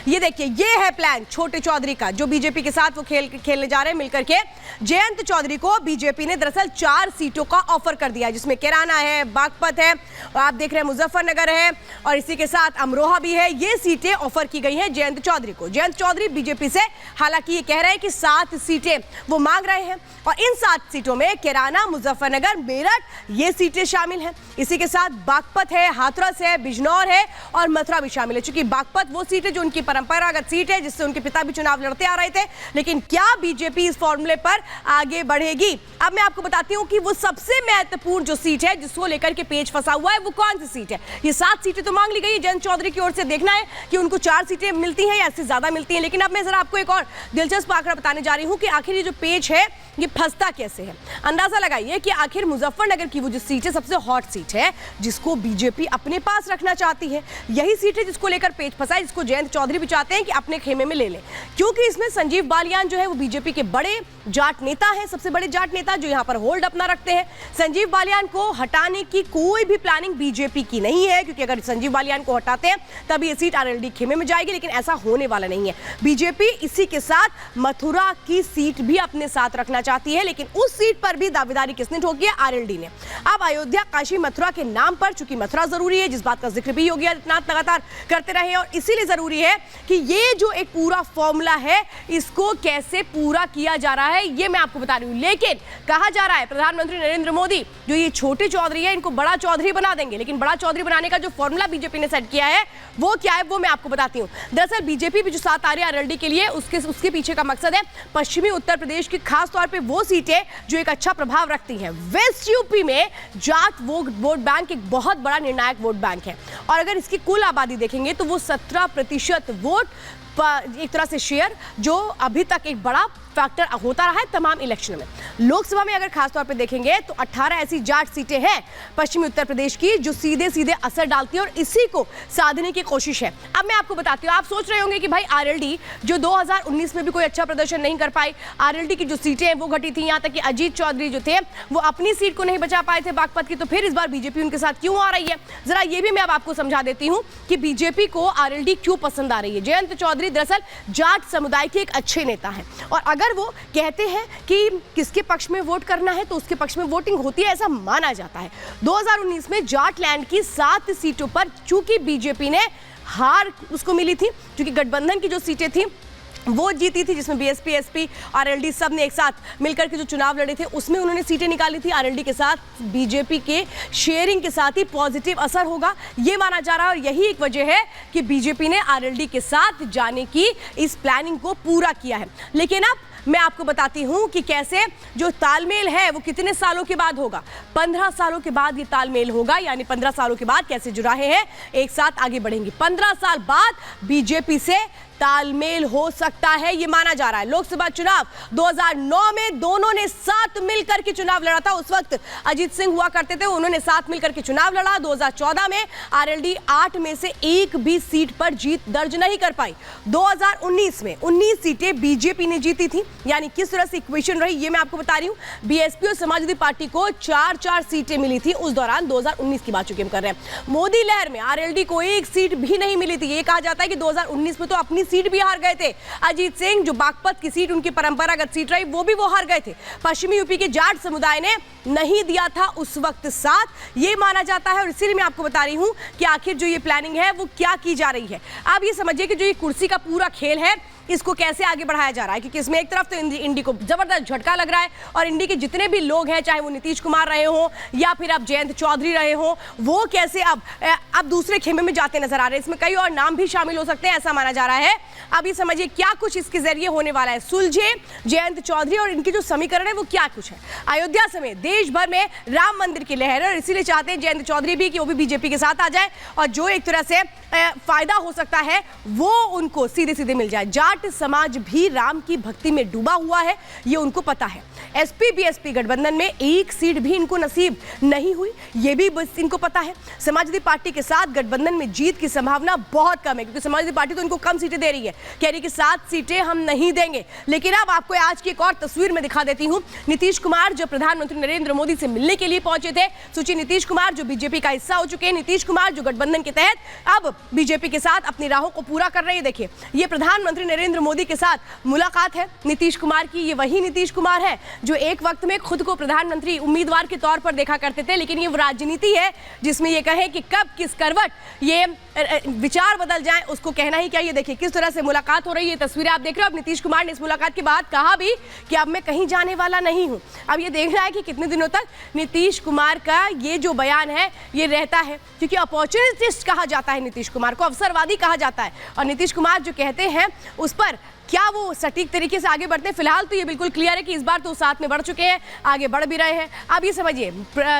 ये देखिए, ये है प्लान छोटे चौधरी का, जो बीजेपी के साथ वो खेलने जा रहे हैं मिलकर के। जयंत चौधरी को बीजेपी ने दरअसल 4 सीटों का ऑफर कर दिया, जिसमें कैराना है, बागपत है, आप देख रहे हैं मुजफ्फरनगर है, और इसी के साथ अमरोहा भी है। ये सीटें ऑफर की गई हैं जयंत चौधरी को। जयंत चौधरी बीजेपी से हालांकि ये कह रहे हैं कि 7 सीटें वो मांग रहे हैं, और इन 7 सीटों में कैराना, मुजफ्फरनगर, मेरठ ये सीटें शामिल हैं। इसी के साथ बागपत है, हाथरस है, बिजनौर है और मथुरा भी शामिल है। चूंकि बागपत वो सीट है जो उनकी परंपरागत सीट है, जिससे उनके पिता भी चुनाव लड़ते आ रहे थे। लेकिन क्या बीजेपी इस फॉर्मूले पर आगे बढ़ेगी? अब मैं आपको बताती हूं कि वो सबसे महत्वपूर्ण जो सीट है जिसको लेकर के पेच फंसा हुआ है, वो कौन सी सीट है। ये 7 सीटें तो मांग ली गई है जयंत चौधरी की ओर से, देखना है कि उनको 4 सीटें मिलती हैं या इससे ज्यादा मिलती हैं। लेकिन अब मैं जरा आपको एक और दिलचस्प आंकड़ा बताने जा रही हूं कि आखिर ये जो पेच है ये फंसता कैसे है। अंदाजा लगाइए कि आखिर मुजफ्फरनगर की वो जो सीट है, सबसे हॉट सीट है, जिसको बीजेपी अपने पास रखना चाहती है। यही सीट है जिसको लेकर पेच फंसा है, जिसको जयंत चौधरी भी चाहते हैं कि अपने खेमे में ले लें, क्योंकि इसमें संजीव बालियान जो है वो बीजेपी के बड़े जाट नेता है, सबसे बड़े जाट नेता जो यहां पर होल्ड अपना रखते हैं। संजीव बालियान को हटाने की कोई भी प्लानिंग बीजेपी की नहीं है, क्योंकि अगर संजीव बालियान को हटाते हैं तब ये सीट आरएलडी खेमे में जाएगी, लेकिन ऐसा होने वाला नहीं है। बीजेपी इसी के साथ मथुरा की सीट भी अपने साथ रखना चाहती है, लेकिन उस सीट पर भी दावेदारी किसने ठोकी है? आरएलडी ने। अब अयोध्या, काशी, मथुरा के नाम पर, चूंकि मथुरा जरूरी है, जिस बात का जिक्र भी योगी आदित्यनाथ लगातार करते रहे, और इसीलिए जरूरी है कि ये जो एक पूरा फॉर्मूला है इसको कैसे पूरा किया जा रहा है, ये मैं आपको बता रही हूं। लेकिन कहा जा रहा है प्रधानमंत्री नरेंद्र मोदी जो ये छोटे चौधरी है इनको बड़ा चौधरी बना देंगे, लेकिन बड़ा चौधरी बनाने का जो फॉर्मूला बीजेपी ने सेट किया है वो क्या है, वो मैं आपको बताती हूं। दरअसल बीजेपी भी जो 7 आ रही है आरएलडी के लिए, उसके पीछे का मकसद है पश्चिमी उत्तर प्रदेश की खास तौर पर वो सीटें जो एक अच्छा प्रभाव रखती हैं। वेस्ट यूपी में जाट वोट बैंक एक बहुत बड़ा निर्णायक वोट बैंक है, और अगर इसकी कुल आबादी देखेंगे तो वो 17% वोट एक तरह से शेयर, जो अभी तक एक बड़ा फैक्टर होता रहा है तमाम इलेक्शन में। लोकसभा में अगर खासतौर पे देखेंगे तो 18 ऐसी जाट सीटें हैं पश्चिमी उत्तर प्रदेश की जो सीधे सीधे असर डालती है, और इसी को साधने की कोशिश है। अब मैं आपको बताती हूँ, आप सोच रहे होंगे कि भाई आरएलडी जो 2019 में भी कोई अच्छा प्रदर्शन नहीं कर पाई, आरएलडी की जो सीटें हैं वो घटी थी, यहाँ तक कि अजीत चौधरी जो थे वो अपनी सीट को नहीं बचा पाए थे बागपत की, तो फिर इस बार बीजेपी उनके साथ क्यों आ रही है? जरा ये भी मैं अब आपको समझा देती हूँ कि बीजेपी को आरएलडी क्यों पसंद आ रही है। जयंत चौधरी दरअसल जाट समुदाय के एक अच्छे नेता हैं, और अगर वो कहते हैं कि किसके पक्ष में वोट करना है तो उसके पक्ष में वोटिंग होती है, ऐसा माना जाता है। 2019 में जाटलैंड की 7 सीटों पर चूंकि बीजेपी ने हार उसको मिली थी, क्योंकि गठबंधन की जो सीटें थी वो जीती थी, जिसमें बीएसपी, एसपी, आरएलडी सब ने एक साथ मिलकर के जो चुनाव लड़े थे उसमें उन्होंने सीटें निकाली थी। आरएलडी के साथ बीजेपी के शेयरिंग के साथ ही पॉजिटिव असर होगा, ये माना जा रहा है, और यही एक वजह है कि बीजेपी ने आरएलडी के साथ जाने की इस प्लानिंग को पूरा किया है। लेकिन अब मैं आपको बताती हूं कि कैसे जो तालमेल है वो कितने सालों के बाद होगा। 15 सालों के बाद ये तालमेल होगा, यानी 15 सालों के बाद कैसे जुराहे हैं एक साथ आगे बढ़ेंगे। 15 साल बाद बीजेपी से तालमेल हो सकता है, ये माना जा रहा है। लोकसभा चुनाव 2009 में दोनों ने साथ मिलकर के चुनाव लड़ा था, उस वक्त अजीत सिंह हुआ करते थे, उन्होंने साथ मिलकर के चुनाव लड़ा। 2014 में आरएलडी 8 में से एक भी सीट पर जीत दर्ज नहीं कर पाई। 2019 में 19 सीटें बीजेपी ने जीती थी, यानी किस तरह से इक्वेशन रही ये मैं आपको बता रही हूं। बीएसपी और समाजवादी पार्टी को 4-4 सीटें मिली थी उस दौरान, 2019 की बात चुके हम कर रहे हैं। मोदी लहर में आरएलडी को एक सीट भी नहीं मिली थी। ये कहा जाता है कि 2019 में तो अपनी सीट भी हार गए थे। अजीत सिंह जो बागपत की सीट उनकी परंपरागत सीट रही वो भी वो हार गए थे। पश्चिमी यूपी के जाट समुदाय ने नहीं दिया था उस वक्त साथ, ये माना जाता है, और इसीलिए मैं आपको बता रही हूं कि आखिर जो ये प्लानिंग है वो क्या की जा रही है। आप ये समझिए कि जो ये कुर्सी का पूरा खेल है इसको कैसे आगे बढ़ाया जा रहा है, क्योंकि इसमें एक तरफ तो इंडी को जबरदस्त झटका लग रहा है, और इंडी के जितने भी लोग हैं, चाहे वो नीतीश कुमार रहे हो या फिर अब जयंत चौधरी रहे हो, वो कैसे अब दूसरे खेमे में जाते नजर आ रहे हैं। इसमें कई और नाम भी शामिल हो सकते हैं, ऐसा माना जा रहा है। अब ये समझिए क्या कुछ इसके जरिए होने वाला है। सुलझे जयंत चौधरी और इनके जो समीकरण है वो क्या कुछ है। अयोध्या समेत देश भर में राम मंदिर की लहर है, और इसीलिए चाहते हैं जयंत चौधरी भी कि वो भी बीजेपी के साथ आ जाए, और जो एक तरह से फायदा हो सकता है वो उनको सीधे सीधे मिल जाए। जाट समाज भी राम की भक्ति में डूबा हुआ है, ये उनको पता है। एसपी बीएसपी गठबंधन में एक सीट भी इनको नसीब नहीं हुई, ये भी बस इनको पता है। समाजवादी पार्टी के साथ गठबंधन में जीत की संभावना बहुत कम है, क्योंकि समाजवादी पार्टी तो इनको कम सीटें दे रही है, कह रही कि 7 सीटें हम नहीं देंगे। लेकिन अब आपको आज की एक और तस्वीर में दिखा देती हूं। नीतीश कुमार जो प्रधानमंत्री नरेंद्र मोदी से मिलने के लिए पहुंचे थे, सोचिए नीतीश कुमार जो बीजेपी का हिस्सा हो चुके हैं, नीतीश कुमार जो गठबंधन के तहत अब बीजेपी के साथ अपनी राहों को पूरा कर रही है। देखिए, ये प्रधानमंत्री नरेंद्र मोदी के साथ मुलाकात है नीतीश कुमार की। ये वही नीतीश कुमार है जो एक वक्त में खुद को प्रधानमंत्री उम्मीदवार के तौर पर देखा करते थे, लेकिन ये राजनीति है जिसमें ये कहे कि कब किस करवट ये विचार बदल जाए उसको कहना ही क्या। ये देखिए किस तरह से मुलाकात हो रही है, तस्वीरें आप देख रहे हो। अब नीतीश कुमार ने इस मुलाकात के बाद कहा भी कि अब मैं कहीं जाने वाला नहीं हूं। अब ये देखना है कि कितने दिनों तक नीतीश कुमार का ये जो बयान है ये रहता है, क्योंकि अपॉर्चुनिस्ट कहा जाता है नीतीश कुमार को, अवसरवादी कहा जाता है, और नीतीश कुमार जो कहते हैं उस पर क्या वो सटीक तरीके से आगे बढ़ते हैं। फिलहाल तो ये बिल्कुल क्लियर है कि इस बार तो साथ में बढ़ चुके हैं, आगे बढ़ भी रहे हैं। अब ये समझिए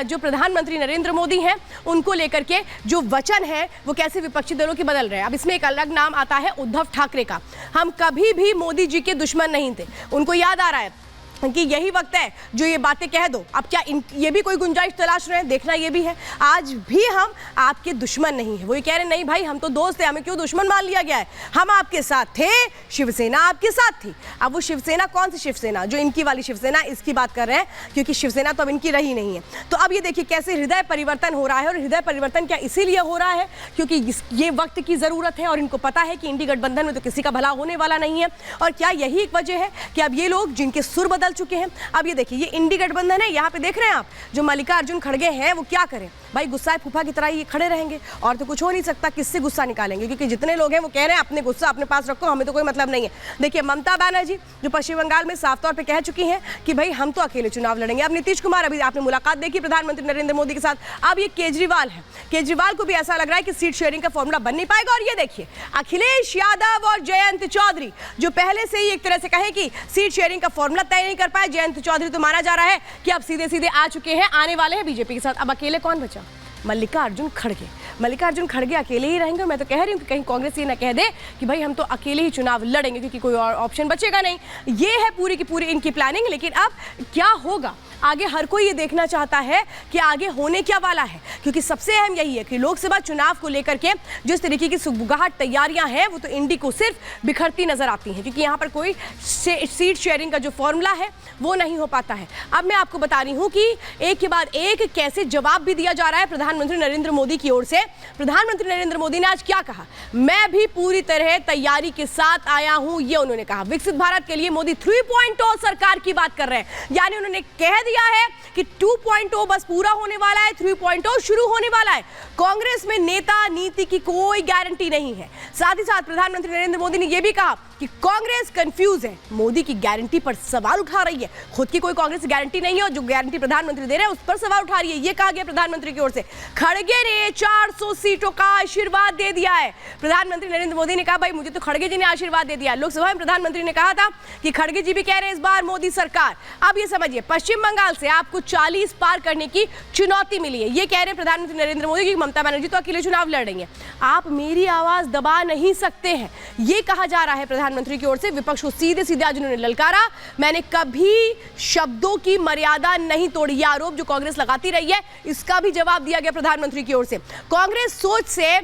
जो प्रधानमंत्री नरेंद्र मोदी हैं उनको लेकर के जो वचन है वो कैसे विपक्षी दलों के बदल रहे हैं। अब इसमें एक अलग नाम आता है उद्धव ठाकरे का। हम कभी भी मोदी जी के दुश्मन नहीं थे, उनको याद आ रहा है कि यही वक्त है जो ये बातें कह दो। अब क्या ये भी कोई गुंजाइश तलाश रहे हैं, देखना ये भी है। आज भी हम आपके दुश्मन नहीं है, वो ये कह रहे नहीं भाई हम तो दोस्त हैं, हमें क्यों दुश्मन मान लिया गया है, हम आपके साथ थे, शिवसेना आपके साथ थी। अब वो शिवसेना कौन सी शिवसेना, जो इनकी वाली शिवसेना, इसकी बात कर रहे हैं, क्योंकि शिवसेना तो अब इनकी रही नहीं है। तो अब ये देखिए कैसे हृदय परिवर्तन हो रहा है, और हृदय परिवर्तन क्या इसीलिए हो रहा है क्योंकि ये वक्त की जरूरत है, और इनको पता है कि इंडी गठबंधन में तो किसी का भला होने वाला नहीं है। और क्या यही एक वजह है कि अब ये लोग जिनके सुर बदल चुके हैं। अब ये देखिए ये इंडी गठबंधन है, यहाँ पे देख रहे हैं आप जो मल्लिकार्जुन खड़गे हैं वो क्या करें भाई, गुस्सा फूफा की तरह ये खड़े रहेंगे और तो कुछ हो नहीं सकता। किससे गुस्सा निकालेंगे, क्योंकि जितने लोग हैं वो कह रहे हैं अपने गुस्सा अपने पास रखो, हमें तो कोई मतलब नहीं है। देखिए ममता बनर्जी जो पश्चिम बंगाल में साफ तौर पे कह चुकी हैं कि भाई हम तो अकेले चुनाव लड़ेंगे। अब नीतीश कुमार, अभी आपने मुलाकात देखी प्रधानमंत्री नरेंद्र मोदी के साथ। अब ये केजरीवाल है, केजरीवाल को भी ऐसा लग रहा है कि सीट शेयरिंग का फॉर्मूला बन नहीं पाएगा। और ये देखिए अखिलेश यादव और जयंत चौधरी जो पहले से ही एक तरह से कहे कि सीट शेयरिंग का फॉर्मूला तय नहीं कर पाए। जयंत चौधरी तो माना जा रहा है कि अब सीधे सीधे आ चुके हैं, आने वाले हैं बीजेपी के साथ। अब अकेले कौन बचा, मल्लिकार्जुन खड़गे। मल्लिकार्जुन खड़गे अकेले ही रहेंगे। मैं तो कह रही हूँ कि कहीं कांग्रेस ये ना कह दे कि भाई हम तो अकेले ही चुनाव लड़ेंगे, क्योंकि कोई और ऑप्शन बचेगा नहीं। ये है पूरी की पूरी इनकी प्लानिंग। लेकिन अब क्या होगा आगे, हर कोई ये देखना चाहता है कि आगे होने क्या वाला है, क्योंकि सबसे अहम यही है कि लोकसभा चुनाव को लेकर के जिस तरीके की सुगबुगाहट तैयारियां हैं वो तो इंडी को सिर्फ बिखरती नजर आती हैं, क्योंकि यहाँ पर कोई सीट शेयरिंग का जो फॉर्मूला है वो नहीं हो पाता है। अब मैं आपको बता रही हूँ कि एक के बाद एक कैसे जवाब भी दिया जा रहा है प्रधानमंत्री नरेंद्र मोदी की ओर से। प्रधानमंत्री नरेंद्र मोदी ने आज क्या कहा, मैं भी पूरी तरह तैयारी के साथ आया हूं, ये उन्होंने कहा। विकसित भारत के लिए मोदी 3.0 सरकार की बात कर रहे हैं, यानी उन्होंने कह दिया है कि 2.0 बस पूरा होने वाला है, 3.0 शुरू होने वाला है। कांग्रेस में नेता नीति की कोई गारंटी नहीं है। साथ ही साथ प्रधानमंत्री नरेंद्र मोदी ने यह भी कहा कि कांग्रेस कंफ्यूज है, मोदी की गारंटी पर सवाल उठा रही है। खुद की कोई कांग्रेस गारंटी नहीं है और जो गारंटी प्रधानमंत्री दे रहे हैं उस पर सवाल उठा रही है, ये कहा गया प्रधानमंत्री की ओर से। खड़गे ने 400 सीटों का आशीर्वाद दे दिया है। प्रधानमंत्री नरेंद्र मोदी ने कहा भाई मुझे तो खड़गे जी ने आशीर्वाद दे दिया। लोकसभा में प्रधानमंत्री ने कहा था कि खड़गे जी भी कह रहे हैं इस बार मोदी सरकार। अब ये समझिए पश्चिम बंगाल से आपको 40 पार करने की चुनौती मिली है। ये कह रहे हैं प्रधानमंत्री नरेंद्र मोदी की ममता बनर्जी तो अकेले चुनाव लड़ेंगे, आप मेरी आवाज दबा नहीं सकते हैं, ये कहा जा रहा है प्रधानमंत्री की ओर से। विपक्ष को सीधे सीधे आज उन्होंने ललकारा, मैंने कभी शब्दों की मर्यादा नहीं तोड़ी। ये आरोप जो कांग्रेस लगाती रही है इसका भी जवाब दिया गया प्रधानमंत्री की ओर से। कांग्रेस सोच से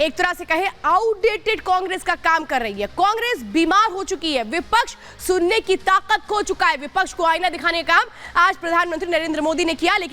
एक तरह से कहे आउटडेटेड कांग्रेस का काम कर रही है। कांग्रेस बीमार हो चुकी है, विपक्ष सुनने की ताकत खो चुका है। विपक्ष को आईना दिखाने का काम आज प्रधानमंत्री नरेंद्र मोदी ने किया। लेकिन